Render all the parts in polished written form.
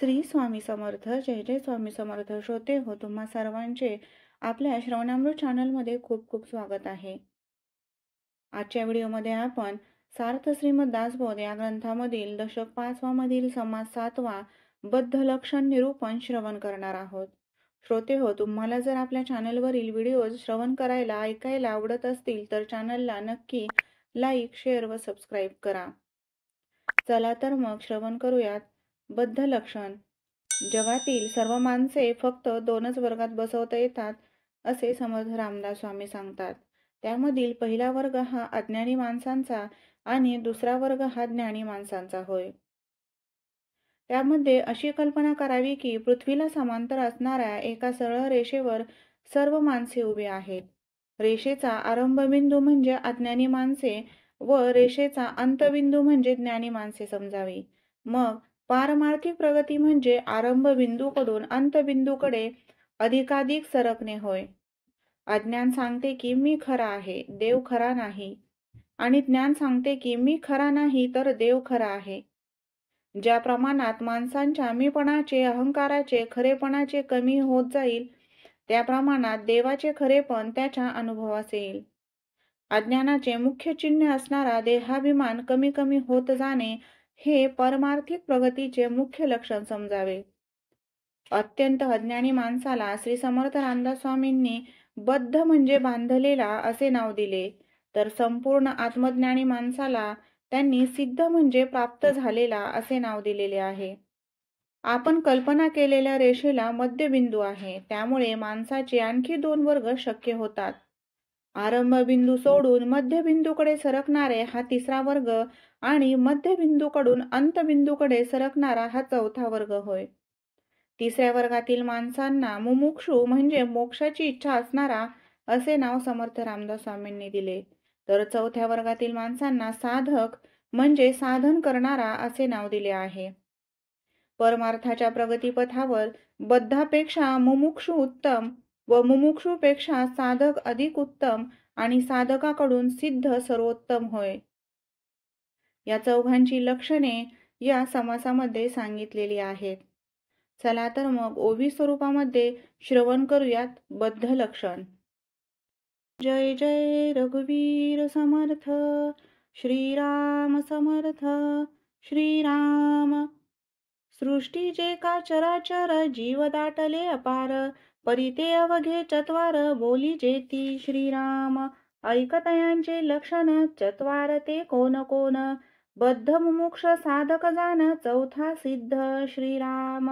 श्री स्वामी समर्थ. जय जय स्वामी समर्थ. श्रोते हो, तुम्हा सर्वांचे आपल्या श्रवणामृत चॅनलमध्ये खूप खूप स्वागत आहे. आजच्या व्हिडिओमध्ये आपण सार्थ श्रीमद दासबोध या ग्रंथामधील दशक 5 मधील समास 7 बद्ध लक्षण निरूपण श्रवण करणार आहोत. श्रोते हो, तुम्हाला जर आपल्या चॅनलवरील व्हिडिओज श्रवण करायला ऐकायला आवडत असतील तर चॅनलला नक्की लाईक, शेअर व सबस्क्राईब करा. चला तर मग श्रवण करूयात. बद्ध लक्षण. जगातील सर्व माणसे फक्त दोनच वर्गात बसवता येतात असे समर्थ रामदास स्वामी सांगतात. त्यामधील पहिला वर्ग हा अज्ञानी माणसांचा आणि दुसरा वर्ग हा ज्ञानी माणसांचा होय. त्यामध्ये अशी कल्पना करावी की पृथ्वीला समांतर असणाऱ्या एका सरळ रेषेवर सर्व माणसे उभी आहेत. रेषेचा आरंभबिंदू म्हणजे अज्ञानी माणसे व रेषेचा अंतबिंदू म्हणजे ज्ञानी माणसे समजावी. मग पारमार्थिक प्रगती म्हणजे आरंभ बिंदूकडून अंतबिंदूकडे अधिकाधिक सरकणे होय. अज्ञान सांगते की मी खरा आहे, देव खरा नाही, आणि ज्ञान सांगते की मी खरा नाही तर देव खरा आहे. ज्या प्रमाणात माणसांच्या मीपणाचे, अहंकाराचे, खरेपणाचे कमी होत जाईल त्या प्रमाणात देवाचे खरेपण त्याच्या अनुभवास येईल. अज्ञानाचे मुख्य चिन्ह असणारा देहाभिमान कमी कमी होत जाणे हे परमार्थिक प्रगतीचे मुख्य लक्षण समजावे. अत्यंत अज्ञानी माणसाला श्री समर्थ रामदास स्वामींनी बद्ध म्हणजे बांधलेला असे नाव दिले, तर संपूर्ण आत्मज्ञानी माणसाला त्यांनी सिद्ध म्हणजे प्राप्त झालेला असे नाव दिलेले आहे. आपण कल्पना केलेल्या रेषेला मध्यबिंदू आहे, त्यामुळे माणसाचे आणखी दोन वर्ग शक्य होतात. आरंभबिंदू सोडून मध्यबिंदूकडे सरकणारे हा तिसरा वर्ग आणि मध्यबिंदूकडून अंतबिंदूकडे सरकणारा हा चौथा वर्ग होय. तिसऱ्या वर्गातील माणसांना मुमुक्षु म्हणजे मोक्षाची इच्छा असणारा असे नाव समर्थ रामदास स्वामींनी दिले, तर चौथ्या वर्गातील माणसांना साधक म्हणजे साधन करणारा असे नाव दिले आहे. परमार्थाच्या प्रगतीपथावर बद्धापेक्षा मुमुक्षु उत्तम व मुमुक्षुपेक्षा साधक अधिक उत्तम आणि साधकाकडून सिद्ध सर्वोत्तम होय. या चौघांची लक्षणे या समासामध्ये सांगितलेली आहेत. चला तर मग ओवी स्वरूपामध्ये श्रवण करूयात बद्ध लक्षण. जय जय रघुवीर समर्थ. श्रीराम समर्थ. श्रीराम. सृष्टी जे का चराचर जीव दाटले अपार, परिते अवघे चत्वार बोली जेती श्रीराम. ऐकतयांचे लक्षण चत्वार ते कोण कोण, बद्ध मुमुक्ष साधक जाण चौथा सिद्ध श्रीराम.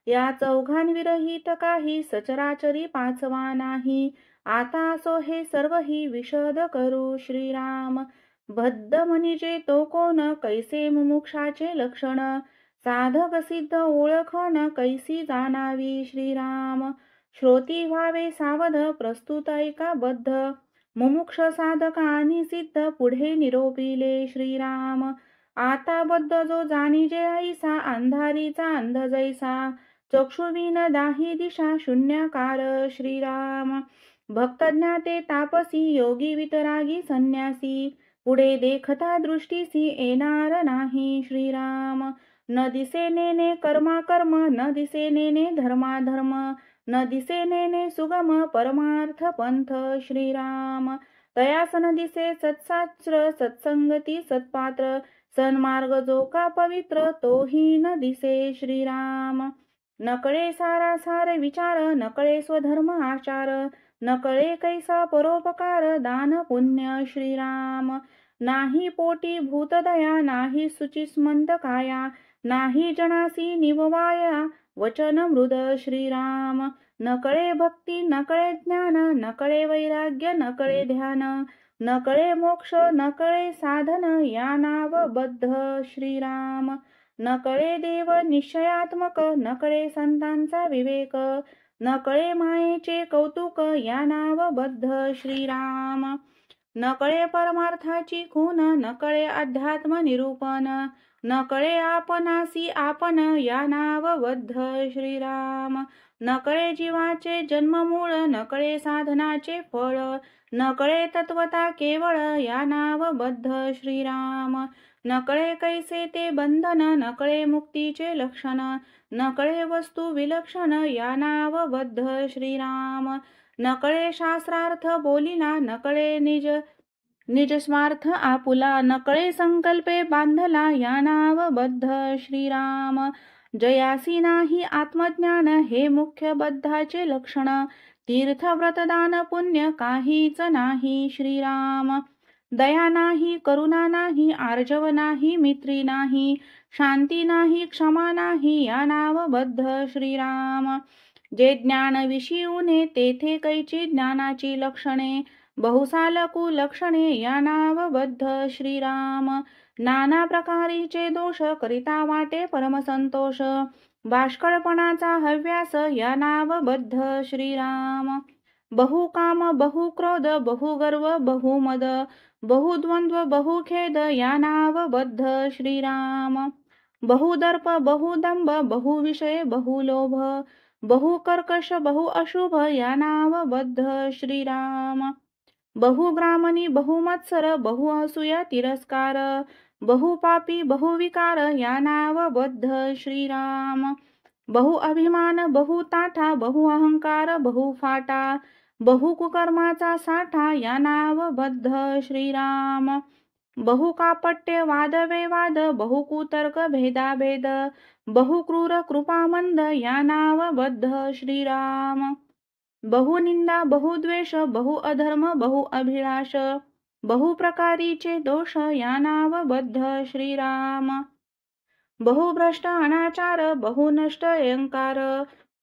या चौघांविरहित काही सचराचरी पाचवा नाही, आता असो हे सर्वही विशद करू श्रीराम. बद्ध म्हणजे तो कोण, कैसे मुमुक्षाचे लक्षण, साधक सिद्ध ओळखण कैसी जाणावी श्रीराम. श्रोती व्हावे सावध प्रस्तुत ऐका बद्ध, मुमुक्ष साधक आणि सिद्ध पुढे निरोपिले श्रीराम. आता बद्ध जो जाणीजे ऐसा, अंधारीचा अंध जैसा, चक्षुविन दाही दिशा शून्याकार श्रीराम. भक्त ज्ञाते तापसी योगी वितरागी संन्यासी, पुढे देखता दृष्टीसी येणार नाही श्रीराम. न दिसे नेने कर्माकर्म, न दिसे नेने धर्माधर्म, न दिसे नेने सुगम परमार्थ पंथ श्रीराम. तयास न दिसे सत्शास्त्र सत्संगती सत्पात्र, सन्मार्ग जो का पवित्र तोही न दिसे श्रीराम. नकळे सारा सार विचार, नकळे स्वधर्म आचार, नकळे कैसा परोपकार दान पुण्य श्रीराम. नाही पोटी भूतदया, नाही सुचिस्मंत काया, नाही जनासी निववाया वचन मृद श्रीराम. नकळे भक्ती, नकळे ज्ञान, नकळे वैराग्य, नकळे ध्यान, नकळे मोक्ष, नकळे साधन या नाव बद्ध श्रीराम. नकळे देव निश्चयात्मक, नकळे संतांचा विवेक, नकळे मायेचे कौतुक या नाव बद्ध श्रीराम. नकळे परमार्थाची खून, नकळे अध्यात्म निरूपण, नकळे आपणासी आपण या नाव बद्ध श्रीराम. नकळे जीवाचे जन्ममूळ, नकळे साधनाचे फळ, नकळे तत्वता केवळ या नाव बद्ध श्रीराम. नकळे कैसे ते बंधन, नकळे मुक्तीचे लक्षण, नकळे वस्तू विलक्षण, या नाव बद्ध श्रीराम. नकळे शास्त्रार्थ बोलिना, नकळे निज स्वार्थ आपुला, नकळे संकल्पे बांधला, या नाव बद्ध श्रीराम. जयासी नाही आत्मज्ञान, हे मुख्य बद्धाचे लक्षण, तीर्थ व्रतदान पुण्य काहीच नाही श्रीराम. दया नाही, करुणा नाही, आर्जव नाही, मित्री नाही, शांती नाही, क्षमा नाही, या नाव बद्ध श्रीराम. जे ज्ञान विषयीने तेथे कैची ज्ञानाची लक्षणे, बहुसालकू लक्षणे, या नाव बद्ध श्रीराम. नाना प्रकारीचे दोष करिता वाटे परमसंतोष, बाष्कळपणाचा हव्यास, या नाव बद्ध श्रीराम. बहुकाम बहुक्रोध बहुगर्व बहुमद बहुद्वंद्व बहुखेद, या नाव बद्ध श्रीराम. बहुदर्प बहुदंभ बहुविषय बहुलोभ बहुकर्कश बहुअशुभ, या नाव बद्ध श्रीराम. बहुग्रामनी बहुमत्सर बहुअसूया तिरस्कार बहुपापी बहुविकार, या नाव बद्ध श्रीराम. बहुअभिमान बहुताठा बहुअहंकार बहुफाटा बहुकुकर्माचा साठा, या नाव बद्ध श्रीराम. बहुकापट्य वादविवाद बहुकुतर्क भेदाभेद बहुक्रूर कृपामंद, या नाव बद्ध श्रीराम. बहुनिंदा बहुद्वेष बहुअधर्म बहुअभिलाष बहुप्रकारीचे दोष, या नाव बद्ध श्रीराम. बहुभ्रष्ट अनाचार बहुनष्ट अहंकार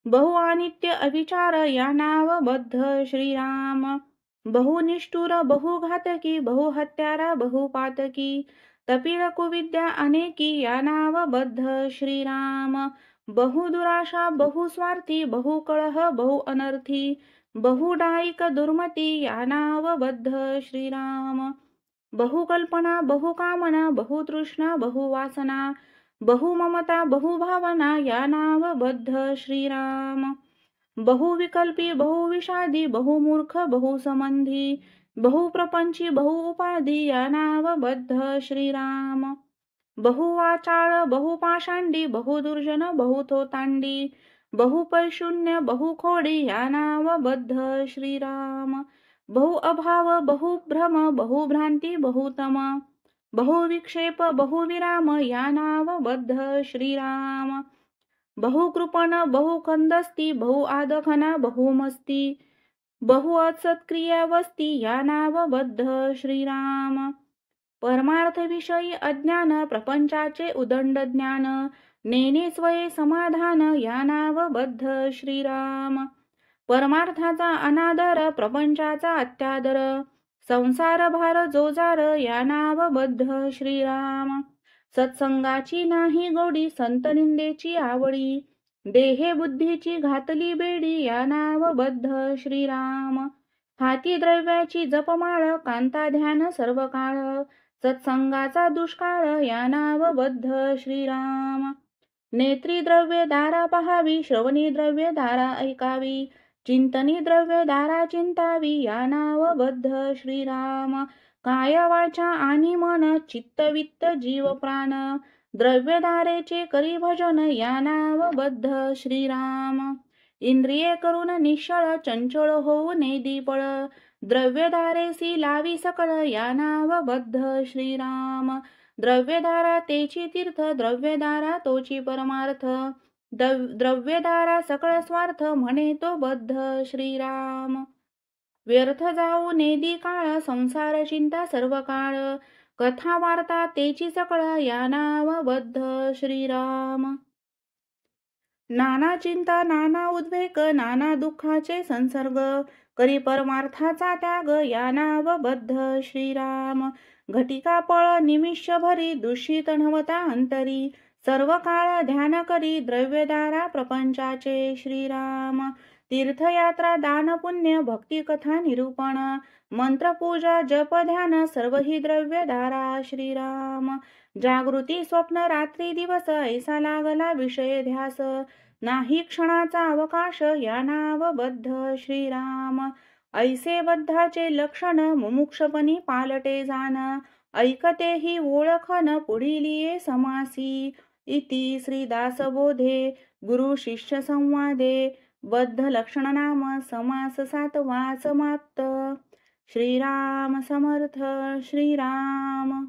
बहुअनित्य अविचार, या नाव बद्ध श्रीराम. बहुनिष्ठुर बहुघातकी बहुहत्यारा बहुपातकी तपिळ कुविद्या अनेकी, या नाव बद्ध श्रीराम. बहुदुराशा बहुस्वार्थी बहुकलह बहुअनर्थी बहुडायिक दुर्मती, या नाव बद्ध श्रीराम. बहुकल्पना बहुकामना बहुतृष्णा बहुवासना बहुममता बहुभावना, या नाव बद्ध श्रीराम. बहुविकल्पी बहुविषादी बहुमूर्ख बहुसंबंधी बहुप्रपंची बहुउपाधी, या नाव बद्ध श्रीराम. बहुवाचाळ बहुपाषांडी बहुदुर्जन बहुथोतांडी बहुपैशून्य बहुखोडी, या नाव बद्ध श्रीराम. बहुअभाव बहुभ्रम बहुभ्रांती बहुतम बहुविक्षेप बहुविराम, या नाव बद्ध श्रीराम. बहुकृपण बहुकंदस्ती बहुआदखना बहुमस्ती बहुअसत्क्रिया वस्ती, या नाव बद्ध श्रीराम. परमार्थविषयी अज्ञान प्रपंचाचे उदंड ज्ञान नेने स्वये समाधान, या नाव बद्ध श्रीराम. परमार्थाचा अनादर प्रपंचाचा अत्यादर संसार भार जोजार, या नाव बद्ध श्रीराम. सत्संगाची नाही गोडी संत निंदेची आवडी देहे बुद्धीची घातली बेडी, या नाव बद्ध श्रीराम. हाती द्रव्याची जपमाळ कांता ध्यान सर्व काळ सत्संगाचा दुष्काळ, या नाव बद्ध श्रीराम. नेत्री द्रव्य दारा पहावी श्रवणी द्रव्य दारा ऐकावी चिंतनी द्रव्य दारा चिंतावी, या नाव बद्ध श्रीराम. काय वाचा आणि मन चित्त वित्त जीव प्राण द्रव्यधारेचे करी भजन, या नाव बद्ध श्रीराम. इंद्रिये करून निश्चळ चंचळ होऊ नेदीपळ द्रव्यधारेसी लावी सकळ, या नाव बद्ध श्रीराम. द्रव्यधारा तेची तीर्थ द्रव्यधारा तोची परमार्थ द्रव्यधारा सकळ स्वार्थ म्हणे तो बद्ध श्रीराम. व्यर्थ जाऊ नेदी काळ संसार चिंता सर्व काळ कथा वार्ता तेची सकळ, या नाव बद्ध श्रीराम. नाना चिंता नाना उद्वेग नाना दुःखाचे संसर्ग करी परमार्थाचा त्याग, या नाव बद्ध श्रीराम. घटिका पळ निमिष भरी दूषित नवता अंतरी सर्व काळ ध्यान करी द्रव्यधारा प्रपंचाचे श्रीराम. तीर्थयात्रा दान पुण्य भक्ती कथा निरूपण मंत्रपूजा जप ध्यान सर्व ही द्रव्यधारा श्रीराम. जागृती स्वप्न रात्री दिवस ऐसा लागला विषय ध्यास नाही क्षणाचा अवकाश, या नाव बद्ध श्रीराम. ऐसे बद्धाचे लक्षण मुमुक्षपणी पालटे जाण ऐकते ही ओळखन पुढीलिये समासी. इति श्रीदासबोधे गुरु शिष्य संवादे बद्ध लक्षण नाम समास 7वा समाप्त. श्रीराम समर्थ. श्रीराम.